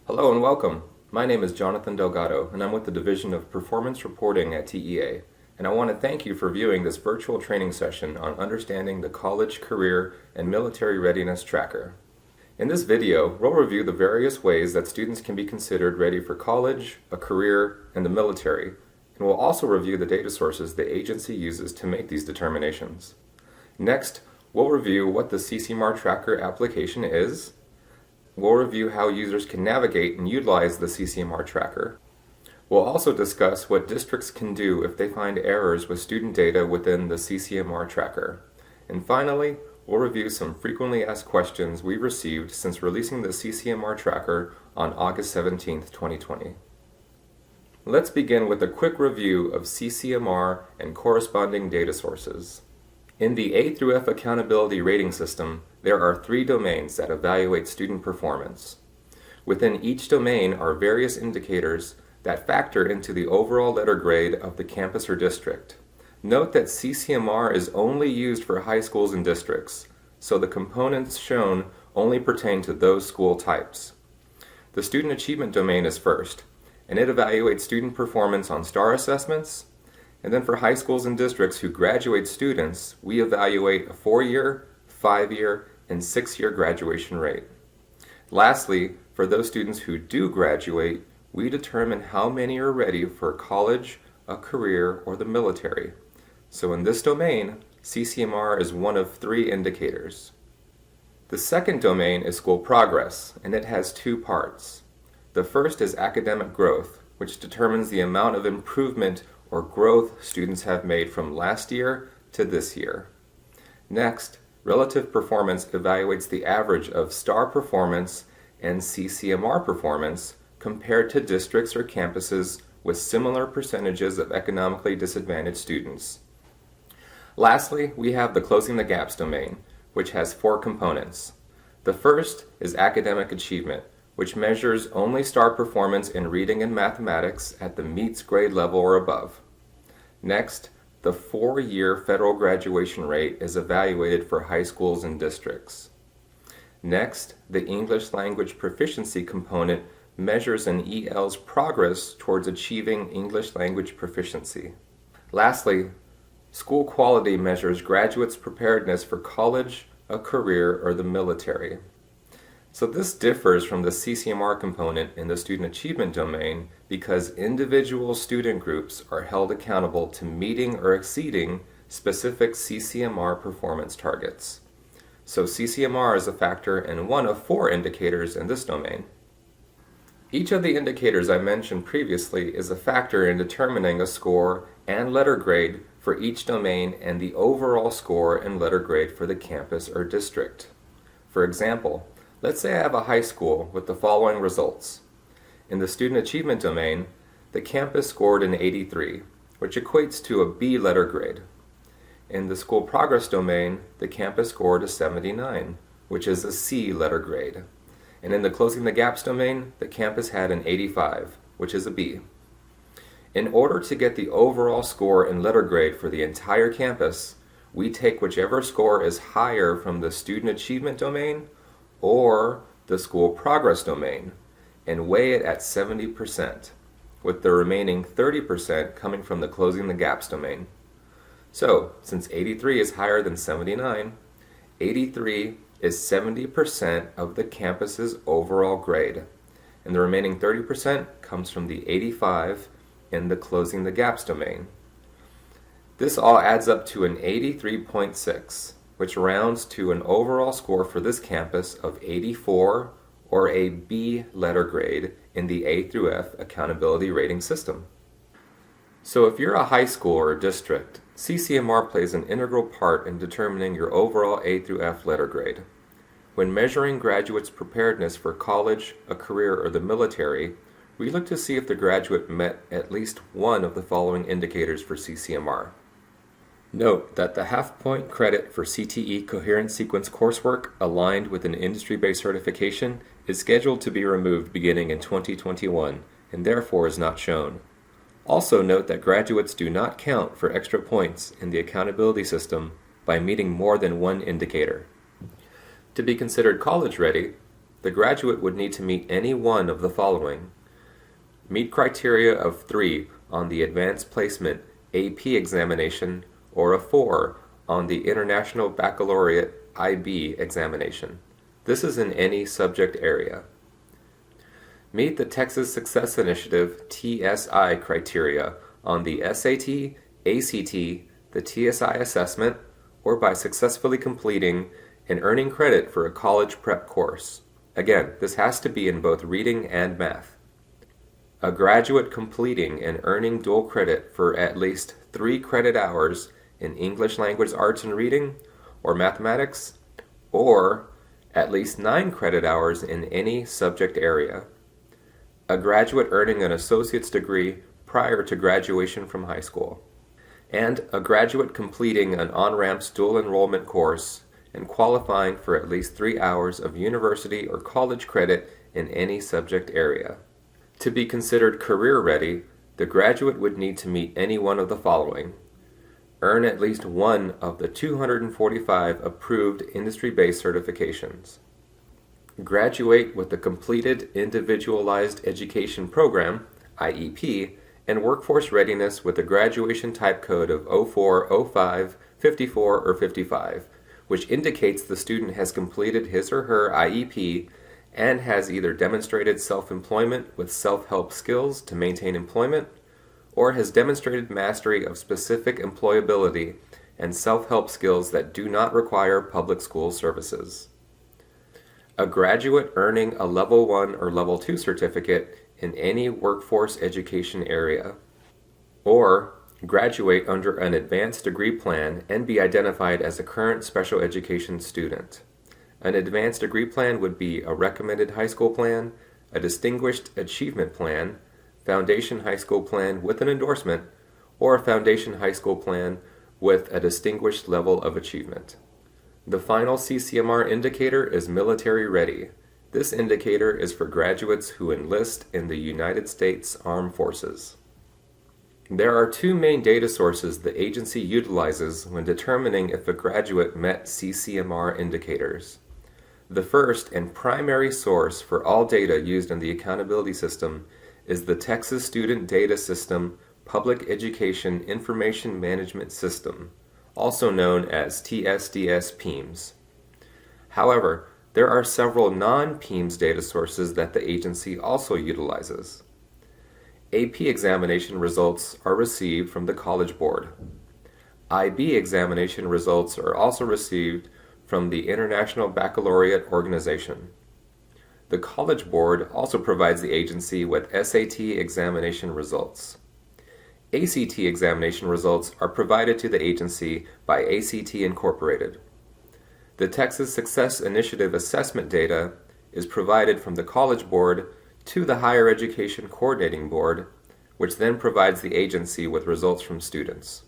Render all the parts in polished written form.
Hello and welcome. My name is Jonathan Delgado, and I'm with the Division of Performance Reporting at TEA, and I want to thank you for viewing this virtual training session on understanding the College, Career, and Military Readiness Tracker. In this video, we'll review the various ways that students can be considered ready for college, a career, and the military, and we'll also review the data sources the agency uses to make these determinations. Next, we'll review what the CCMR Tracker application is. We'll review how users can navigate and utilize the CCMR Tracker. We'll also discuss what districts can do if they find errors with student data within the CCMR Tracker. And finally, we'll review some frequently asked questions we've received since releasing the CCMR Tracker on August 17, 2020. Let's begin with a quick review of CCMR and corresponding data sources. In the A through F accountability rating system, there are 3 domains that evaluate student performance. Within each domain are various indicators that factor into the overall letter grade of the campus or district. Note that CCMR is only used for high schools and districts, so the components shown only pertain to those school types. The student achievement domain is first, and it evaluates student performance on STAR assessments. And then for high schools and districts who graduate students, we evaluate a 4-year, 5-year, and 6-year graduation rate. Lastly, for those students who do graduate, we determine how many are ready for college, a career, or the military. So in this domain, CCMR is one of 3 indicators. The second domain is school progress, and it has 2 parts. The first is academic growth, which determines the amount of improvement or growth students have made from last year to this year. Next, relative performance evaluates the average of STAR performance and CCMR performance compared to districts or campuses with similar percentages of economically disadvantaged students. Lastly, we have the Closing the Gaps domain, which has 4 components. The first is academic achievement, which measures only STAR performance in reading and mathematics at the meets grade level or above. Next, the 4-year federal graduation rate is evaluated for high schools and districts. Next, the English language proficiency component measures an EL's progress towards achieving English language proficiency. Lastly, school quality measures graduates' preparedness for college, a career, or the military. So this differs from the CCMR component in the student achievement domain because individual student groups are held accountable to meeting or exceeding specific CCMR performance targets. So CCMR is a factor in one of 4 indicators in this domain. Each of the indicators I mentioned previously is a factor in determining a score and letter grade for each domain and the overall score and letter grade for the campus or district. For example, let's say I have a high school with the following results. In the student achievement domain, the campus scored an 83, which equates to a B letter grade. In the school progress domain, the campus scored a 79, which is a C letter grade. And in the Closing the Gaps domain, the campus had an 85, which is a B. In order to get the overall score and letter grade for the entire campus, we take whichever score is higher from the student achievement domain or the school progress domain and weigh it at 70%, with the remaining 30% coming from the Closing the Gaps domain. So, since 83 is higher than 79, 83 is 70% of the campus's overall grade, and the remaining 30% comes from the 85 in the Closing the Gaps domain. This all adds up to an 83.6, which rounds to an overall score for this campus of 84 or a B letter grade in the A through F accountability rating system. So if you're a high school or a district, CCMR plays an integral part in determining your overall A through F letter grade. When measuring graduates' preparedness for college, a career, or the military, we look to see if the graduate met at least one of the following indicators for CCMR. Note that the half-point credit for CTE Coherent Sequence coursework aligned with an industry-based certification is scheduled to be removed beginning in 2021 and therefore is not shown. Also note that graduates do not count for extra points in the accountability system by meeting more than one indicator. To be considered college ready, the graduate would need to meet any one of the following. Meet criteria of 3 on the Advanced Placement AP examination or a 4 on the International Baccalaureate IB examination. This is in any subject area. Meet the Texas Success Initiative TSI criteria on the SAT, ACT, the TSI assessment, or by successfully completing and earning credit for a college prep course. Again, this has to be in both reading and math. A graduate completing and earning dual credit for at least 3 credit hours in English language arts and reading or mathematics, or at least 9 credit hours in any subject area. A graduate earning an associate's degree prior to graduation from high school. And a graduate completing an on-ramps dual enrollment course and qualifying for at least 3 hours of university or college credit in any subject area. To be considered career ready, the graduate would need to meet any one of the following. Earn at least one of the 245 approved industry-based certifications. Graduate with the completed Individualized Education Program, IEP, and Workforce Readiness with a graduation type code of 04, 05, 54, or 55, which indicates the student has completed his or her IEP and has either demonstrated self-employment with self-help skills to maintain employment, or has demonstrated mastery of specific employability and self-help skills that do not require public school services. A graduate earning a Level 1 or Level 2 certificate in any workforce education area, or graduate under an advanced degree plan and be identified as a current special education student. An advanced degree plan would be a recommended high school plan, a distinguished achievement plan, foundation high school plan with an endorsement, or a foundation high school plan with a distinguished level of achievement. The final CCMR indicator is military ready. This indicator is for graduates who enlist in the United States Armed Forces. There are 2 main data sources the agency utilizes when determining if a graduate met CCMR indicators. The first and primary source for all data used in the accountability system is the Texas Student Data System Public Education Information Management System, also known as TSDS-PEIMS. However, there are several non-PEIMS data sources that the agency also utilizes. AP examination results are received from the College Board. IB examination results are also received from the International Baccalaureate Organization. The College Board also provides the agency with SAT examination results. ACT examination results are provided to the agency by ACT Incorporated. The Texas Success Initiative assessment data is provided from the College Board to the Higher Education Coordinating Board, which then provides the agency with results from students.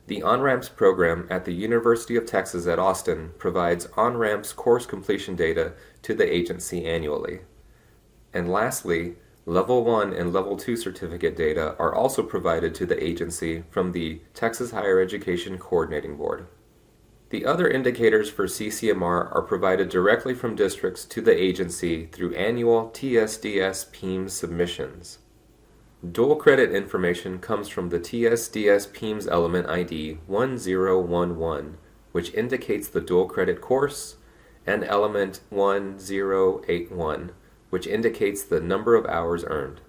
The On-Ramps program at the University of Texas at Austin provides On-Ramps course completion data to the agency annually. And lastly, Level 1 and Level 2 certificate data are also provided to the agency from the Texas Higher Education Coordinating Board. The other indicators for CCMR are provided directly from districts to the agency through annual TSDS-PEIMS submissions. Dual credit information comes from the TSDS-PEIMS element ID 1011, which indicates the dual credit course, and element 1081, which indicates the number of hours earned.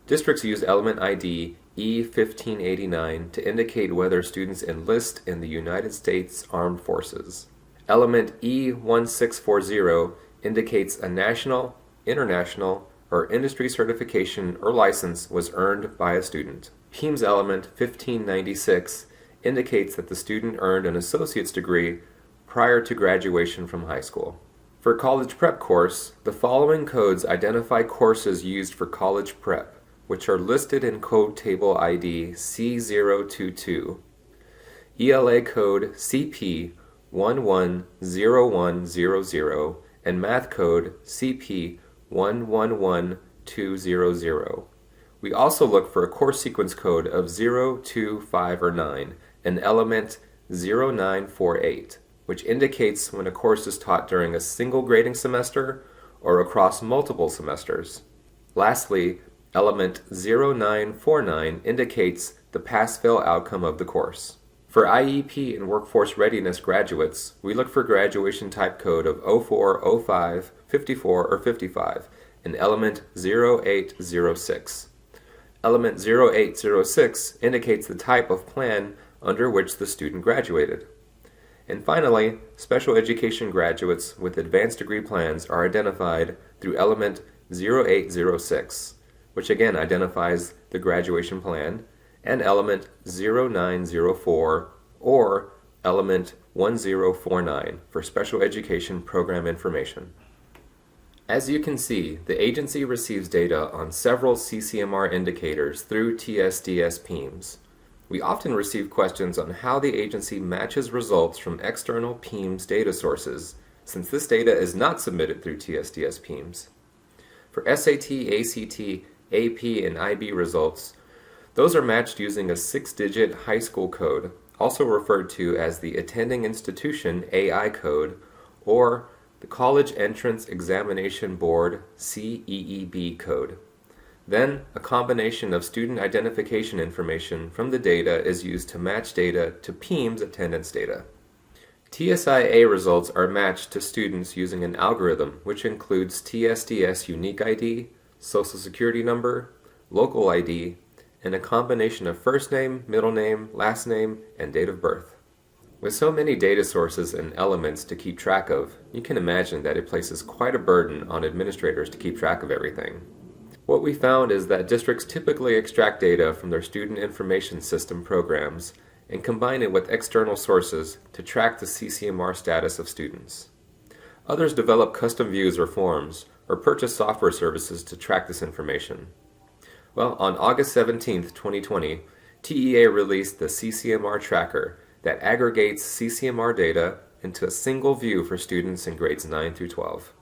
Districts use element ID E1589 to indicate whether students enlist in the United States Armed Forces. Element E1640 indicates a national, international, or industry certification or license was earned by a student. PEIMS element 1596 indicates that the student earned an associate's degree prior to graduation from high school. For college prep course, the following codes identify courses used for college prep, which are listed in code table ID C022, ELA code CP 110100, and math code CP 111200. We also look for a course sequence code of 0, 2, 5, or 9, and element 0948. which indicates when a course is taught during a single grading semester or across multiple semesters. Lastly, element 0949 indicates the pass-fail outcome of the course. For IEP and workforce readiness graduates, we look for graduation type code of 04, 05, 54, or 55 in element 0806. Element 0806 indicates the type of plan under which the student graduated. And finally, special education graduates with advanced degree plans are identified through element 0806, which again identifies the graduation plan, and element 0904 or element 1049 for special education program information. As you can see, the agency receives data on several CCMR indicators through TSDS PEIMS. We often receive questions on how the agency matches results from external PEIMS data sources, since this data is not submitted through TSDS PEIMS. For SAT, ACT, AP, and IB results, those are matched using a 6-digit high school code, also referred to as the Attending Institution AI code, or the College Entrance Examination Board CEEB code. Then, a combination of student identification information from the data is used to match data to PEIMS attendance data. TSIA results are matched to students using an algorithm which includes TSDS unique ID, Social Security number, local ID, and a combination of first name, middle name, last name, and date of birth. With so many data sources and elements to keep track of, you can imagine that it places quite a burden on administrators to keep track of everything. What we found is that districts typically extract data from their student information system programs and combine it with external sources to track the CCMR status of students. Others develop custom views or forms, or purchase software services to track this information. Well, on August 17, 2020, TEA released the CCMR Tracker that aggregates CCMR data into a single view for students in grades 9 through 12.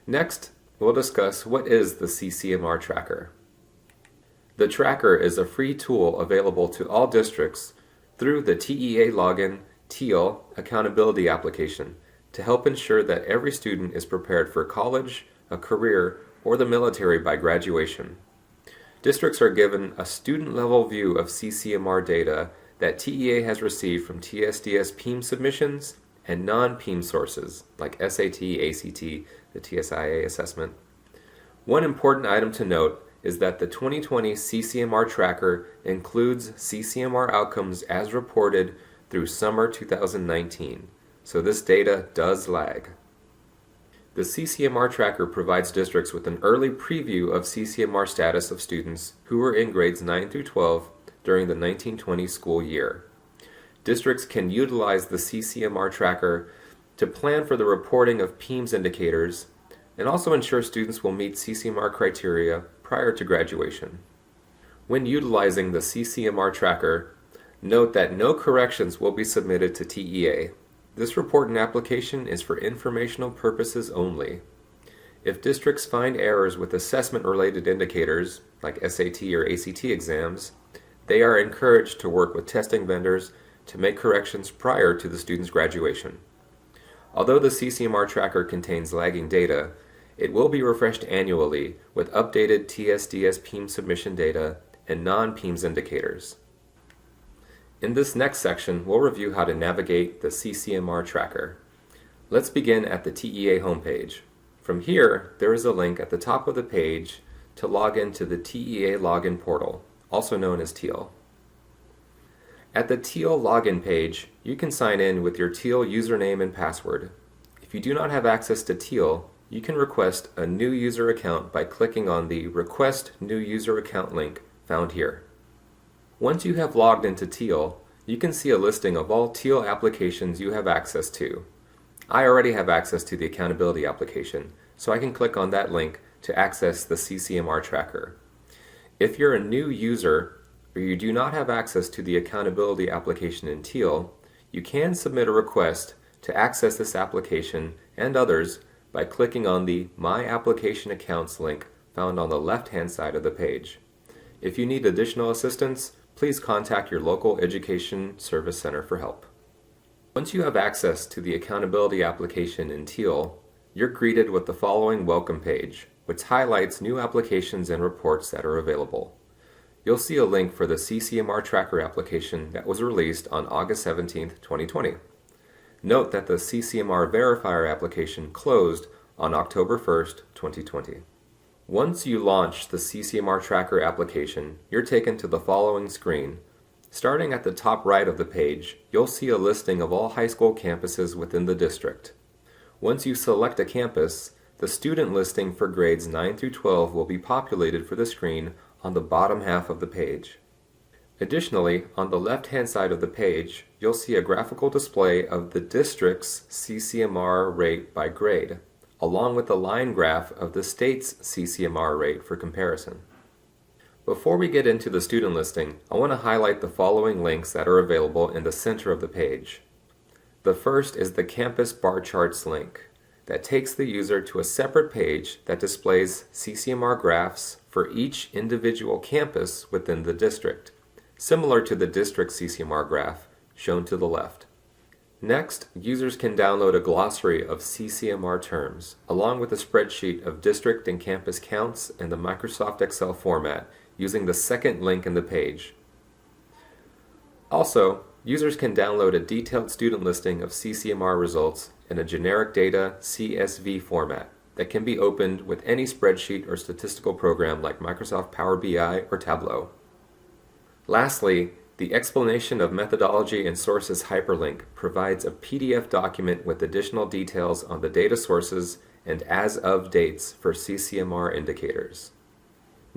Next, we'll discuss what is the CCMR Tracker. The Tracker is a free tool available to all districts through the TEA Login TEAL accountability application to help ensure that every student is prepared for college, a career, or the military by graduation. Districts are given a student-level view of CCMR data that TEA has received from TSDS PEIMS submissions and non-PEIMS sources like SAT, ACT, the TSIA assessment. One important item to note is that the 2020 CCMR Tracker includes CCMR outcomes as reported through summer 2019, so this data does lag. The CCMR Tracker provides districts with an early preview of CCMR status of students who were in grades 9 through 12 during the 1920 school year. Districts can utilize the CCMR Tracker to plan for the reporting of PEIMS indicators and also ensure students will meet CCMR criteria prior to graduation. When utilizing the CCMR Tracker, note that no corrections will be submitted to TEA. This report and application is for informational purposes only. If districts find errors with assessment-related indicators, like SAT or ACT exams, they are encouraged to work with testing vendors to make corrections prior to the student's graduation. Although the CCMR Tracker contains lagging data, it will be refreshed annually with updated TSDS PEIMS submission data and non-PEIMS indicators. In this next section, we'll review how to navigate the CCMR Tracker. Let's begin at the TEA homepage. From here, there is a link at the top of the page to log into the TEA login portal, also known as TEAL. At the TEAL login page, you can sign in with your TEAL username and password. If you do not have access to TEAL, you can request a new user account by clicking on the Request New User Account link found here. Once you have logged into TEAL, you can see a listing of all TEAL applications you have access to. I already have access to the accountability application, so I can click on that link to access the CCMR Tracker. If you're a new user or you do not have access to the accountability application in TEAL, you can submit a request to access this application and others by clicking on the My Application Accounts link found on the left-hand side of the page. If you need additional assistance, please contact your local Education Service Center for help. Once you have access to the accountability application in teal, you're greeted with the following welcome page, which highlights new applications and reports that are available. You'll see a link for the CCMR Tracker application that was released on August 17, 2020. Note that the CCMR Verifier application closed on October 1, 2020. Once you launch the CCMR Tracker application, you're taken to the following screen. Starting at the top right of the page, you'll see a listing of all high school campuses within the district. Once you select a campus, the student listing for grades 9 through 12 will be populated for the screen on the bottom half of the page. Additionally, on the left-hand side of the page, you'll see a graphical display of the district's CCMR rate by grade, along with a line graph of the state's CCMR rate for comparison. Before we get into the student listing, I want to highlight the following links that are available in the center of the page. The first is the Campus Bar Charts link that takes the user to a separate page that displays CCMR graphs for each individual campus within the district, similar to the district CCMR graph shown to the left. Next, users can download a glossary of CCMR terms, along with a spreadsheet of district and campus counts in the Microsoft Excel format using the second link in the page. Also, users can download a detailed student listing of CCMR results in a generic data CSV format that can be opened with any spreadsheet or statistical program like Microsoft Power BI or Tableau. Lastly, the explanation of methodology and sources hyperlink provides a PDF document with additional details on the data sources and as-of dates for CCMR indicators.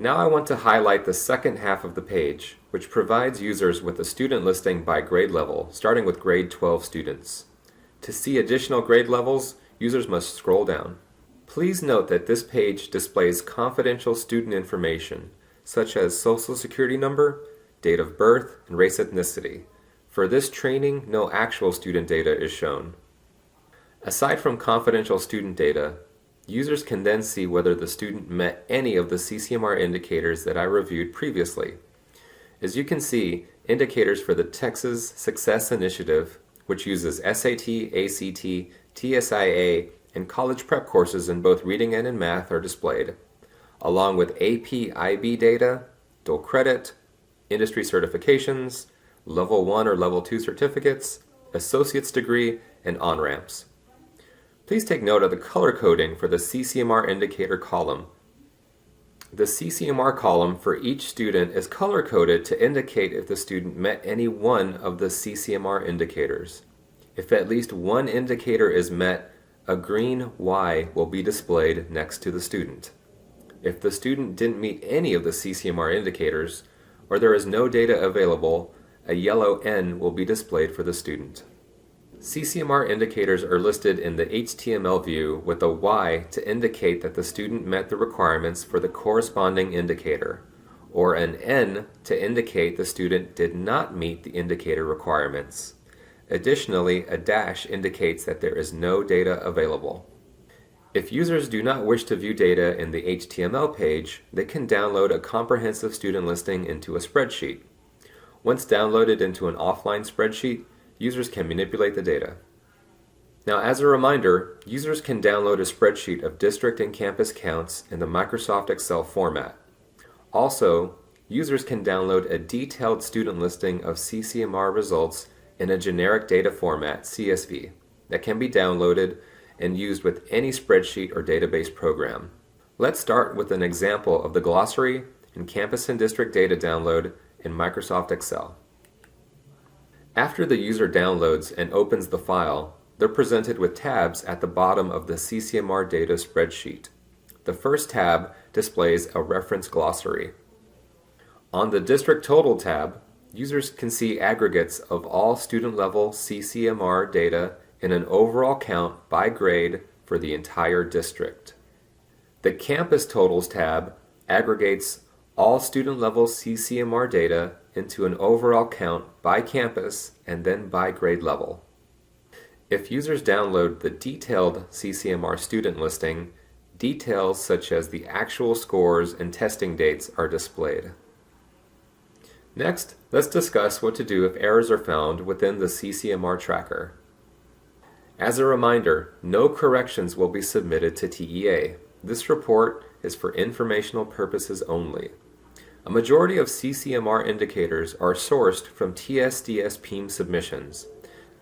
Now I want to highlight the second half of the page, which provides users with a student listing by grade level, starting with grade 12 students. To see additional grade levels, users must scroll down. Please note that this page displays confidential student information, such as social security number, date of birth, and race ethnicity. For this training, no actual student data is shown. Aside from confidential student data, users can then see whether the student met any of the CCMR indicators that I reviewed previously. As you can see, indicators for the Texas Success Initiative, which uses SAT, ACT, TSIA, and college prep courses in both reading and in math are displayed, along with AP IB data, dual credit, industry certifications, level 1 or level 2 certificates, associate's degree, and on-ramps. Please take note of the color coding for the CCMR indicator column. The CCMR column for each student is color-coded to indicate if the student met any one of the CCMR indicators. If at least one indicator is met, a green Y will be displayed next to the student. If the student didn't meet any of the CCMR indicators, or there is no data available, a yellow N will be displayed for the student. CCMR indicators are listed in the HTML view with a Y to indicate that the student met the requirements for the corresponding indicator, or an N to indicate the student did not meet the indicator requirements. Additionally, a dash indicates that there is no data available. If users do not wish to view data in the HTML page, they can download a comprehensive student listing into a spreadsheet. Once downloaded into an offline spreadsheet, users can manipulate the data. Now, as a reminder, users can download a spreadsheet of district and campus counts in the Microsoft Excel format. Also, users can download a detailed student listing of CCMR results in a generic data format, CSV, that can be downloaded and used with any spreadsheet or database program. Let's start with an example of the glossary and campus and district data download in Microsoft Excel. After the user downloads and opens the file, they're presented with tabs at the bottom of the CCMR data spreadsheet. The first tab displays a reference glossary. On the District Total tab, users can see aggregates of all student-level CCMR data in an overall count by grade for the entire district. The Campus Totals tab aggregates all student-level CCMR data into an overall count by campus and then by grade level. If users download the detailed CCMR student listing, details such as the actual scores and testing dates are displayed. Next, let's discuss what to do if errors are found within the CCMR tracker. As a reminder, no corrections will be submitted to TEA. This report is for informational purposes only. A majority of CCMR indicators are sourced from TSDS PEIMS submissions.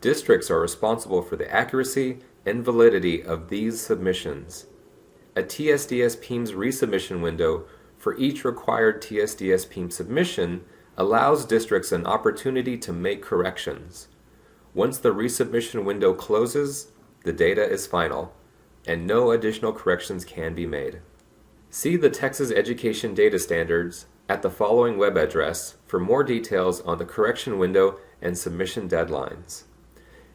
Districts are responsible for the accuracy and validity of these submissions. A TSDS PEIMS resubmission window for each required TSDS PEIMS submission allows districts an opportunity to make corrections. Once the resubmission window closes, the data is final, and no additional corrections can be made. See the Texas Education Data Standards at the following web address for more details on the correction window and submission deadlines.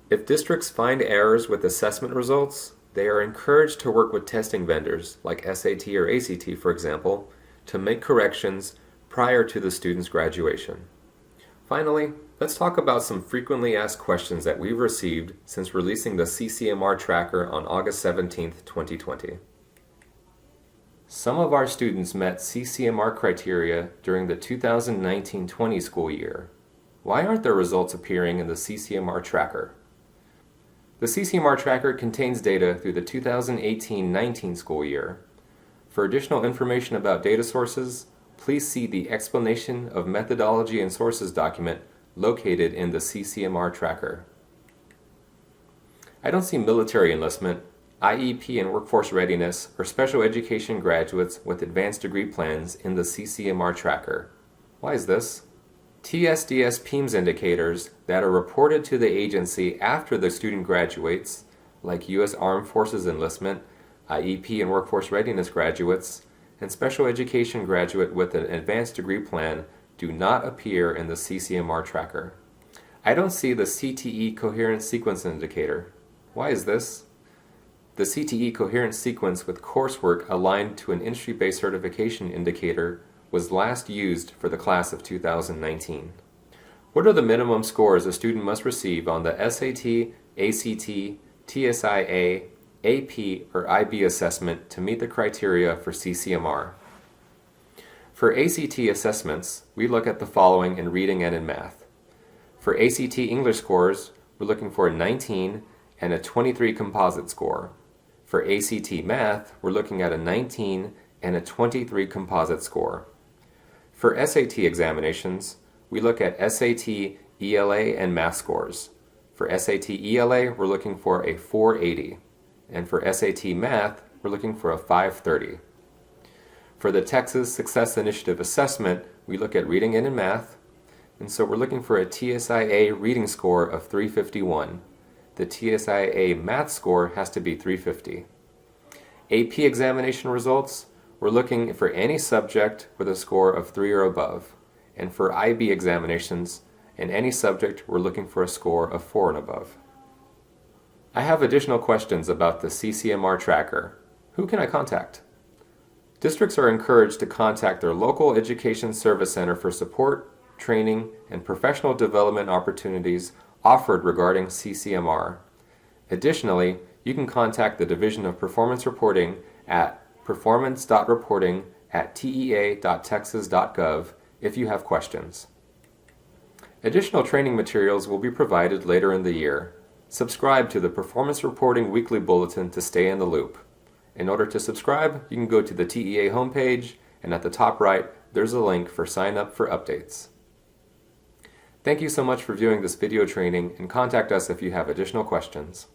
If districts find errors with assessment results, they are encouraged to work with testing vendors like SAT or ACT, for example, to make corrections prior to the student's graduation. Finally, let's talk about some frequently asked questions that we've received since releasing the CCMR Tracker on August 17, 2020. Some of our students met CCMR criteria during the 2019-20 school year. Why aren't their results appearing in the CCMR Tracker? The CCMR Tracker contains data through the 2018-19 school year. For additional information about data sources, please see the Explanation of Methodology and Sources document located in the CCMR Tracker. I don't see military enlistment, IEP and workforce readiness, or special education graduates with advanced degree plans in the CCMR Tracker. Why is this? TSDS PEIMS indicators that are reported to the agency after the student graduates, like U.S. Armed Forces enlistment, IEP and workforce readiness graduates, and special education graduate with an advanced degree plan do not appear in the CCMR Tracker. I don't see the CTE coherence sequence indicator. Why is this? The CTE coherence sequence with coursework aligned to an industry-based certification indicator was last used for the class of 2019. What are the minimum scores a student must receive on the SAT, ACT, TSIA, AP, or IB assessment to meet the criteria for CCMR? For ACT assessments, we look at the following in reading and in math. For ACT English scores, we're looking for a 19 and a 23 composite score. For ACT Math, we're looking at a 19 and a 23 composite score. For SAT examinations, we look at SAT, ELA, and Math scores. For SAT ELA, we're looking for a 480. And for SAT Math, we're looking for a 530. For the Texas Success Initiative assessment, we look at reading and in math, and so we're looking for a TSIA reading score of 351. The TSIA math score has to be 350. AP examination results, we're looking for any subject with a score of 3 or above. And for IB examinations, in any subject, we're looking for a score of 4 and above. I have additional questions about the CCMR Tracker. Who can I contact? Districts are encouraged to contact their local education service center for support, training, and professional development opportunities offered regarding CCMR. Additionally, you can contact the Division of Performance Reporting at performance.reporting@tea.texas.gov if you have questions. Additional training materials will be provided later in the year. Subscribe to the Performance Reporting Weekly Bulletin to stay in the loop. In order to subscribe, you can go to the TEA homepage, and at the top right, there's a link for sign up for updates. Thank you so much for viewing this video training, and contact us if you have additional questions.